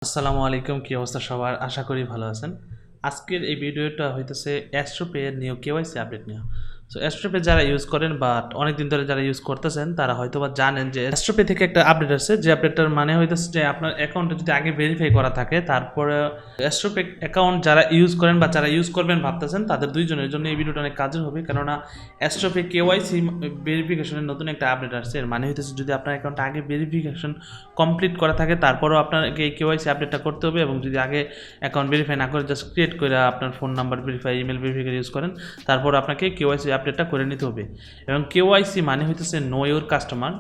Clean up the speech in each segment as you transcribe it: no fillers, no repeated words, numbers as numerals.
আসসালামু আলাইকুম, কি অবস্থা সবার? আশা করি ভালো আছেন। আজকের এই ভিডিওটা হইতেছে AstroPay এর নিউ কেওয়াইসি আপডেট নিয়ে। সো AstroPay যারা ইউজ করেন বাট অনেকদিন ধরে যারা ইউজ করতেছেন তারা হয়তোবা জানেন যে AstroPay থেকে একটা আপডেট আসছে, যে আপডেটটার মানে হইতেছে যে আপনার অ্যাকাউন্টে যদি আগে ভেরিফাই করা থাকে তারপরে AstroPay অ্যাকাউন্ট যারা ইউজ করেন বা যারা ইউজ করবেন ভাবতেছেন তাদের দুইজনের জন্য এই ভিডিওটা অনেক কাজের হবে, কেননা AstroPay KYC ভেরিফিকেশনের নতুন একটা আপডেট আসছে। এর মানে হইতেছে যদি আপনার অ্যাকাউন্টে আগে ভেরিফিকেশন কমপ্লিট করা থাকে তারপরেও আপনাকে এই কেওয়াইসি আপডেটটা করতে হবে, এবং যদি আগে অ্যাকাউন্ট ভেরিফাই না করে জাস্ট ক্রিয়েট করে আপনার phone number verify, email verify use করেন, তারপর আপনাকে কেওয়াইসি আপডেটটা করে নিতে হবে। এবং কেওয়াইসি মানে হইতেছে নো ইউর কাস্টমার।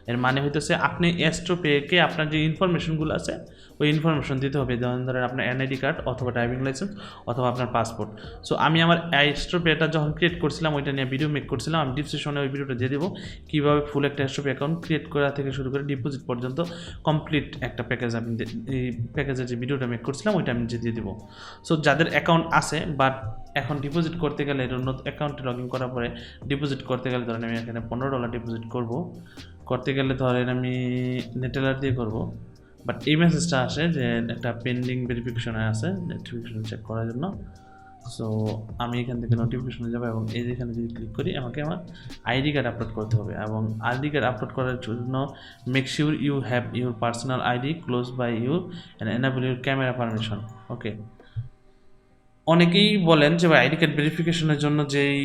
এর মানে হইতেছে আপনি AstroPayকে আপনার যে ইনফরমেশনগুলো আছে ওই ইনফরমেশন দিতে হবে, যেমন ধরেন আপনার এনআইডি কার্ড অথবা ড্রাইভিং লাইসেন্স অথবা আপনার পাসপোর্ট। সো আমি আমার AstroPayটা যখন ক্রিয়েট করছিলাম ওইটা নিয়ে ভিডিও মেক করছিলাম, আমি ডিসক্রিপশনে ওই ভিডিওটা দিয়ে দেবো কীভাবে ফুল একটা AstroPay অ্যাকাউন্ট ক্রিয়েট করা থেকে শুরু করে ডিপোজিট পর্যন্ত কমপ্লিট একটা প্যাকেজ। আমি এই প্যাকেজের যে ভিডিওটা মেক করছিলাম ওইটা আমি দিয়ে দেবো। সো যাদের অ্যাকাউন্ট আছে বাট এখন ডিপোজিট করতে গেলে অ্যাকাউন্টে লগ ইন করার পরে ডিপোজিট করতে গেলে ধরেন আমি এখানে $15 ডিপোজিট করতে গেলে ধরেন আমি নেটেলার দিয়ে করব, বাট এই মেসেজটা আসে যে একটা পেন্ডিং ভেরিফিকেশনে আছে, নোটিফিকেশন চেক করার জন্য। সো আমি এখান থেকে নোটিফিকেশনে যাবো এবং এই যেখানে যদি ক্লিক করি আমাকে আমার আইডি কার্ড আপলোড করতে হবে, এবং আইডি কার্ড আপলোড করার জন্য make sure you have your personal ID close by you and enable your camera permission. Okay, অনেকেই বলেন যে ভাই আইডি কার্ড ভেরিফিকেশনের জন্য যেই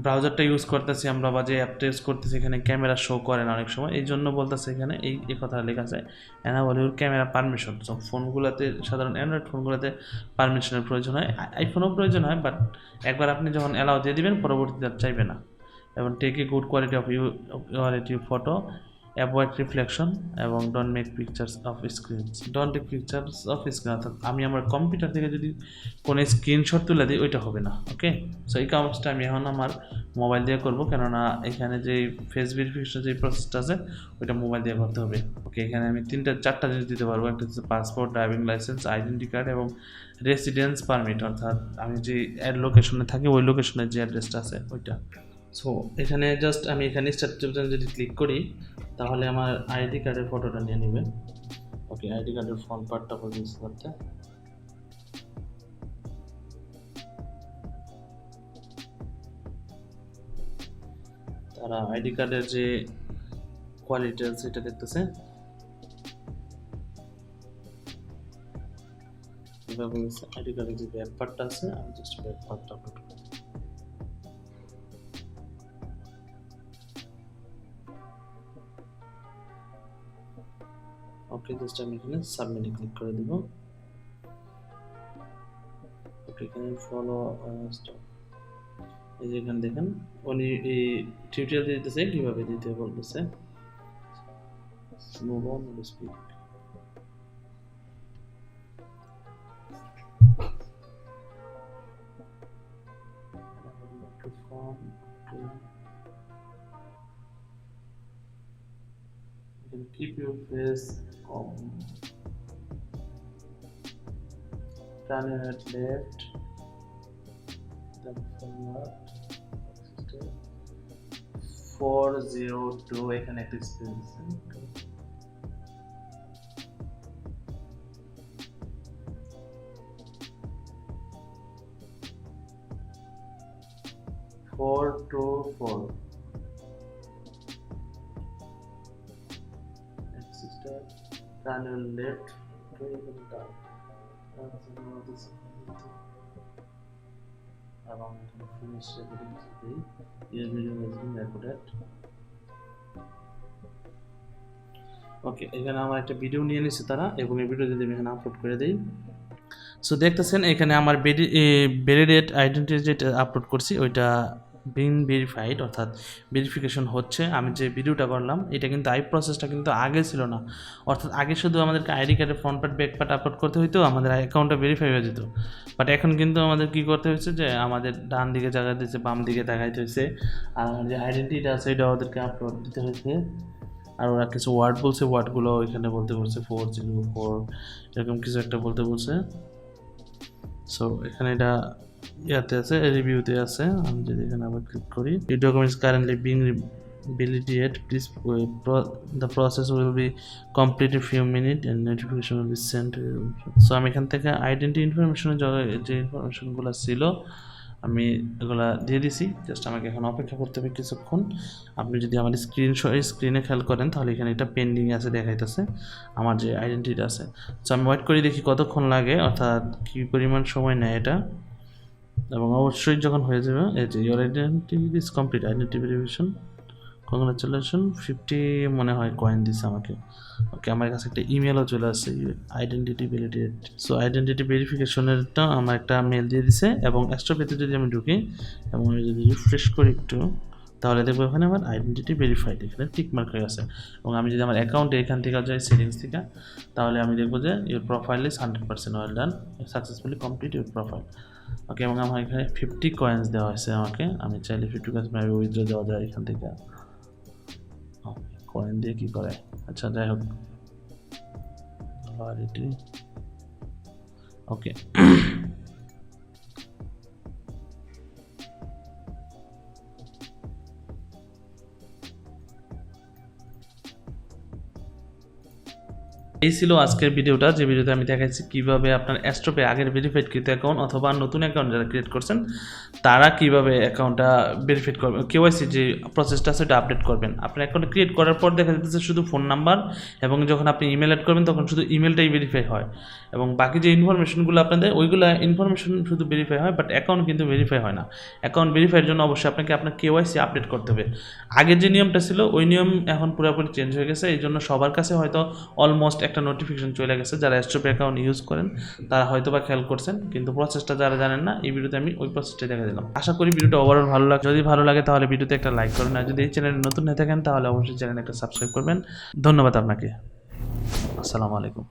ব্রাউজারটা ইউজ করতেছি আমরা বা যে অ্যাপটা ইউজ করতেছি এখানে ক্যামেরা শো করে না অনেক সময়, এই জন্য বলতেছে এখানে এই কথা লেখা আছে এনাবল ইউর ক্যামেরা পারমিশন। সব ফোনগুলোতে, সাধারণ অ্যান্ড্রয়েড ফোনগুলোতে পারমিশনের প্রয়োজন হয়, আইফোনও প্রয়োজন হয়, বাট একবার আপনি যখন অ্যালাউ দিয়ে দিবেন পরবর্তীতে আর চাইবে না। এবং take a good quality of quality photo, avoid reflection এবং don't make pictures of screen, don't take pictures of screen, অর্থাৎ আমি আমার কম্পিউটার থেকে যদি কোনো স্ক্রিনশট তুলে দিই ওইটা হবে না। ওকে, সো এই কাজটা আমি এখন আমার মোবাইল দিয়ে করবো, কেননা এখানে যে ফেস ভেরিফিকেশন যে প্রসেসটা আছে ওইটা মোবাইল দিয়ে করতে হবে। ওকে, এখানে আমি চারটা জিনিস দিতে পারবো, একটা হচ্ছে passport, driving licence, identity card এবং রেসিডেন্স পারমিট, অর্থাৎ আমি যে লোকেশনে থাকি ওই লোকেশনের যে অ্যাড্রেসটা আছে ওইটা। সো এখানে জাস্ট আমি এখানে স্টার্ট যদি ক্লিক করি তাহলে আমার আইডি কার্ডের ফটোটা নিয়ে নেবে। ওকে, আইডি কার্ডের ফ্রন্ট পার্টটা পর্যন্ত করতে তারা আইডি কার্ডের যে কোয়ালিটি আছে এটা দেখতেছে, এভাবে আইডি কার্ডের যে ব্যাক পার্টটা আছে আমি জাস্ট ব্যাক পার্টটা আপলোড করি। ওকে, জাস্ট আমি এখানে সাবমিটে ক্লিক করে দেব। ওকে, এখানে ফলো এই যে এখানে দেখেন উনি এই টিউটোরিয়াল দিতেছে কিভাবে দিতে বলতেছে। Move on to speak. Keep your face calm. Turn your head left, then forward. 402 এখানে একটা স্পেস আছে। 424 next step, turn your left to the down এবং finish everything today. Your video has been recorded. ওকে, এখানে আমার একটা video নিয়ে নিচ্ছে তারা এবং এই ভিডিও যদি আমি এখানে আপলোড করে দিই। সো দেখতেছেন এখানে আমার ভ্যালিডেট আইডেন্টিটি যেটা আপলোড করছি ওইটা বিন ভেরিফাইড, অর্থাৎ ভেরিফিকেশন হচ্ছে। আমি যে ভিডিওটা করলাম এটা কিন্তু প্রসেসটা কিন্তু আগে ছিল না, অর্থাৎ আগে শুধু আমাদেরকে আইডি কার্ডের front part back part upload করতে হইতো, আমাদের অ্যাকাউন্টটা ভেরিফাই হয়ে যেত। বাট এখন কিন্তু আমাদের কী করতে হয়েছে যে আমাদের ডান দিকে জায়গা দিয়েছে, বাম দিকে দেখাইতে হয়েছে, আর আমার যে আইডেন্টিটিটা আছে এটা ওদেরকে আপলোড দিতে হয়েছে। আর ওরা কিছু ওয়ার্ড বলছে, ওয়ার্ডগুলো এখানে বলতে বলছে 404 এরকম কিছু একটা বলতে বলছে। সো এখানে এটা ইয়াতে আছে, রিভিউতে আছে। আমি যদি এখানে আবার ক্লিক করি, এই documents currently being validate, please wait. The process will be complete in few minutes and notification will be sent to you. So আমি এখান থেকে আইডেন্টি ইনফরমেশনের যে ইনফরমেশনগুলো ছিল আমি এগুলা দিয়ে দিছি, জাস্ট আমাকে এখন অপেক্ষা করতে হবে কিছুক্ষণ। আপনি যদি আমার স্ক্রিনে খেয়াল করেন তাহলে এখানে এটা পেন্ডিং আছে দেখাইতেছে আমার যে আইডেন্টিটি আছে। সো আমি ওয়েট করি দেখি কতক্ষণ লাগে, অর্থাৎ কী পরিমাণ সময় নেয় এটা, এবং অবশ্যই যখন হয়ে যাবে এই যে your identity is complete, identity verification, congratulation, 50 মনে হয় কয়েন দিছে আমাকে। ওকে, আমার কাছে একটা ইমেলও চলে আসছে, আইডেন্টিটি ভ্যালিডেট। সো আইডেন্টিটি ভেরিফিকেশনেরটা আমার একটা মেল দিয়ে দিছে, এবং অ্যাস্ট্রোপেতে যদি আমি ঢুকি এবং আমি যদি রিফ্রেশ করি একটু, তাহলে দেখবো এখানে আমার আইডেন্টিটি ভেরিফাইড, এখানে টিকমার্ক হয়ে আছে। এবং আমি যদি আমার অ্যাকাউন্টে এখান থেকে যাই সেটিংস থেকে, তাহলে আমি দেখবো যে your profile is 100% well done, successfully complete your profile. Okay, এবং আমার এখানে 50 কয়েন্স দেওয়া হয়েছে আমাকে, আমি চাইলে 50 কয়েন্স উইথড্র দেওয়া যায় এখান থেকে। কয়েন দিয়ে কী করে, আচ্ছা যাই হোক, ওকে। এই ছিল আজকের ভিডিওটা, যে ভিডিওতে আমি দেখাচ্ছি কীভাবে আপনার অ্যাস্ট্রোপে আগের ভেরিফাইড কৃত অ্যাকাউন্ট অথবা নতুন অ্যাকাউন্ট যারা ক্রিয়েট করছেন তারা কীভাবে অ্যাকাউন্টটা ভেরিফাইড করবেন, কেওয়াইসি যে প্রসেসটা আছে সেটা আপডেট করবেন। আপনার অ্যাকাউন্ট ক্রিয়েট করার পর দেখা যাচ্ছে শুধু ফোন নাম্বার, এবং যখন আপনি ইমেল অ্যাড করবেন তখন শুধু ইমেলটাই ভেরিফাই হয়, এবং বাকি যে ইনফরমেশনগুলো আপনাদের ওইগুলো ইনফরমেশন শুধু ভেরিফাই হয়, বাট অ্যাকাউন্ট কিন্তু ভেরিফাই হয় না। অ্যাকাউন্ট ভেরিফাইয়ের জন্য অবশ্যই আপনাকে আপনার কেওয়াইসি আপডেট করতে হবে। আগের যে নিয়মটা ছিল ওই নিয়ম এখন পুরোপুরি চেঞ্জ হয়ে গেছে, এই জন্য সবার কাছে হয়তো অলমোস্ট একটা নোটিফিকেশন চলে গেছে। যারা অ্যাস্ট্রোপে অ্যাকাউন্ট ইউজ করেন তারা হয়তো বা খেয়াল করছেন, কিন্তু প্রসেসটা যারা জানেন না, এই ভিডিওতে আমি ওই প্রসেসটাই দেখা দিলাম। আশা করি ভিডিওটা ওভারঅল ভালো লাগে। যদি ভালো লাগে তাহলে ভিডিওতে একটা লাইক করবেন, আর যদি এই চ্যানেলে নতুন হয়ে থাকেন তাহলে অবশ্যই চ্যানেলে একটা সাবস্ক্রাইব করবেন। ধন্যবাদ আপনাকে। আসসালামু আলাইকুম।